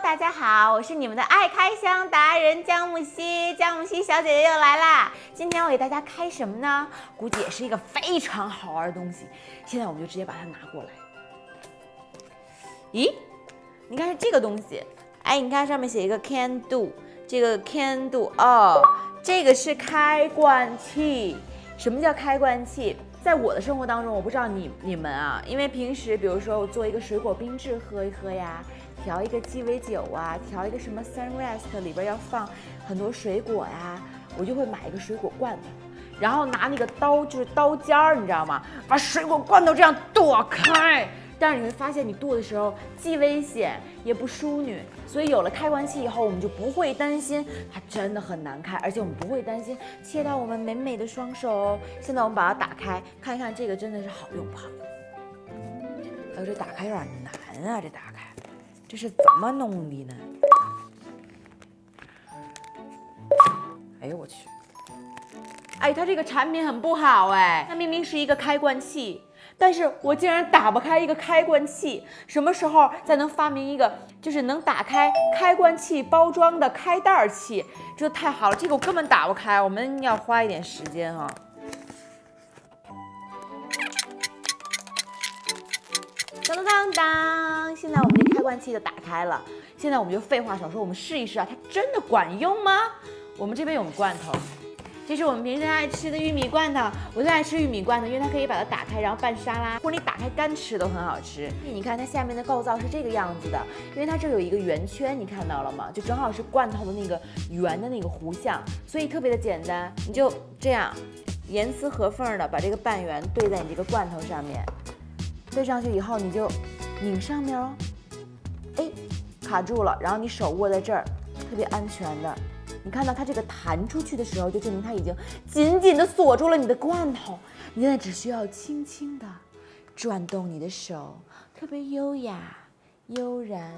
大家好，我是你们的爱开箱达人姜母西，姜母西小姐姐又来啦。今天我给大家开什么呢？估计也是一个非常好玩的东西。现在我们就直接把它拿过来。咦，你看是这个东西，哎，你看上面写一个 can do， 这个 can do 哦，这个是开罐器。什么叫开罐器？在我的生活当中，我不知道你们啊，因为平时比如说我做一个水果冰制喝一喝呀，调一个鸡尾酒啊，调一个什么 Sunrest 里边要放很多水果呀，我就会买一个水果罐头，然后拿那个刀，就是刀尖儿，你知道吗？把水果罐头这样剁开。但是你会发现，你剁的时候既危险也不淑女，所以有了开罐器以后，我们就不会担心它真的很难开，而且我们不会担心切到我们美美的双手哦。现在我们把它打开，看一看这个真的是好用不好用？还有这打开有点难啊，这打开，这是怎么弄的呢？哎呦我去！哎，它这个产品很不好哎，它明明是一个开罐器。但是我竟然打不开一个开罐器，什么时候才能发明一个就是能打开开罐器包装的开袋器？这太好了，这个我根本打不开，我们要花一点时间哈。当当当当，现在我们这开罐器就打开了。现在我们就废话少说，我们试一试啊，它真的管用吗？我们这边有罐头。这是我们平时爱吃的玉米罐头，我最爱吃玉米罐头，因为它可以把它打开，然后拌沙拉，或者你打开干吃都很好吃。你看它下面的构造是这个样子的，因为它这有一个圆圈，你看到了吗？就正好是罐头的那个圆的那个弧向，所以特别的简单。你就这样严丝合缝的把这个半圆对在你这个罐头上面，对上去以后你就拧上面哦，哎，卡住了，然后你手握在这儿，特别安全的。你看到它这个弹出去的时候，就证明它已经紧紧地锁住了你的罐头。你现在只需要轻轻地转动你的手，特别优雅、悠然、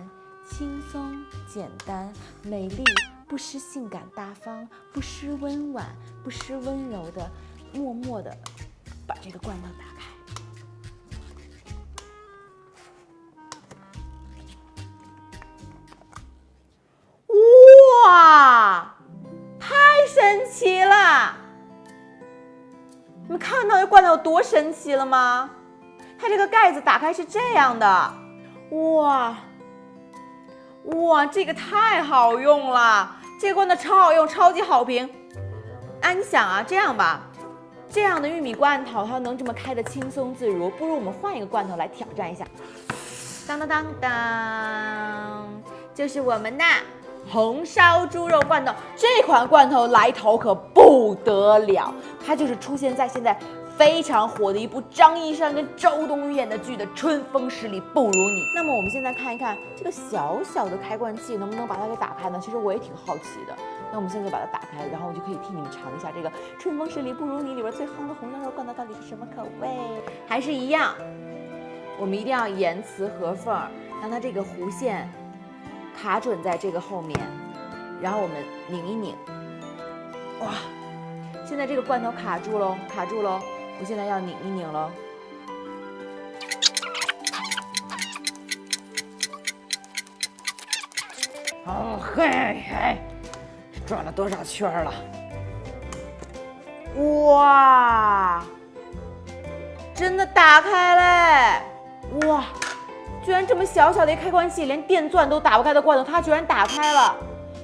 轻松、简单、美丽，不失性感大方，不失温婉，不失温柔的，默默地把这个罐头打开。哇，太神奇了！你们看到这罐头有多神奇了吗？它这个盖子打开是这样的，哇，这个太好用了，这个罐头超好用，超级好评。哎，你想啊，这样吧，这样的玉米罐头它能这么开得轻松自如，不如我们换一个罐头来挑战一下。当当当当，就是我们的红烧猪肉罐头。这款罐头来头可不得了，它就是出现在现在非常火的一部张一山跟周冬雨演的剧的《春风十里不如你》。那么我们现在看一看这个小小的开罐器能不能把它给打开呢？其实我也挺好奇的。那我们现在就把它打开，然后我就可以替你们尝一下这个《春风十里不如你》里边最夯的红烧肉罐头到底是什么口味。还是一样，我们一定要严丝合缝，让它这个弧线卡准在这个后面，然后我们拧一拧。哇，现在这个罐头卡住喽，我现在要拧一拧喽。哦嘿嘿，转了多少圈了？哇，真的打开嘞！哇，居然这么小小的一开关器，连电钻都打不开的罐头，它居然打开了！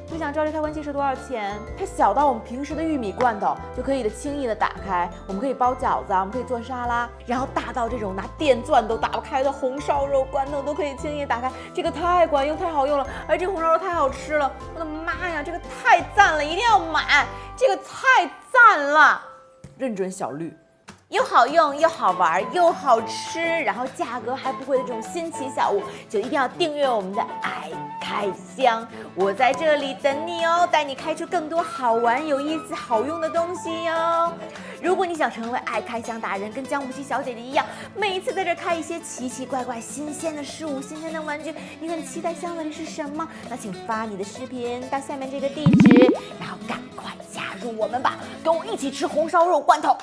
你想知道这开关器是多少钱？它小到我们平时的玉米罐头就可以的轻易的打开，我们可以包饺子，我们可以做沙拉，然后大到这种拿电钻都打不开的红烧肉罐头都可以轻易打开，这个太管用太好用了，而这个红烧肉太好吃了，我的妈呀，这个太赞了，一定要买，这个太赞了，认准小绿。又好用又好玩又好吃，然后价格还不贵的这种新奇小物，就一定要订阅我们的爱开箱，我在这里等你哦，带你开出更多好玩有意思好用的东西哟。如果你想成为爱开箱达人，跟姜母西小姐姐一样，每一次在这开一些奇奇怪怪新鲜的事物新鲜的玩具，你很期待箱子里是什么，那请发你的视频到下面这个地址，然后赶快加入我们吧，跟我一起吃红烧肉罐头。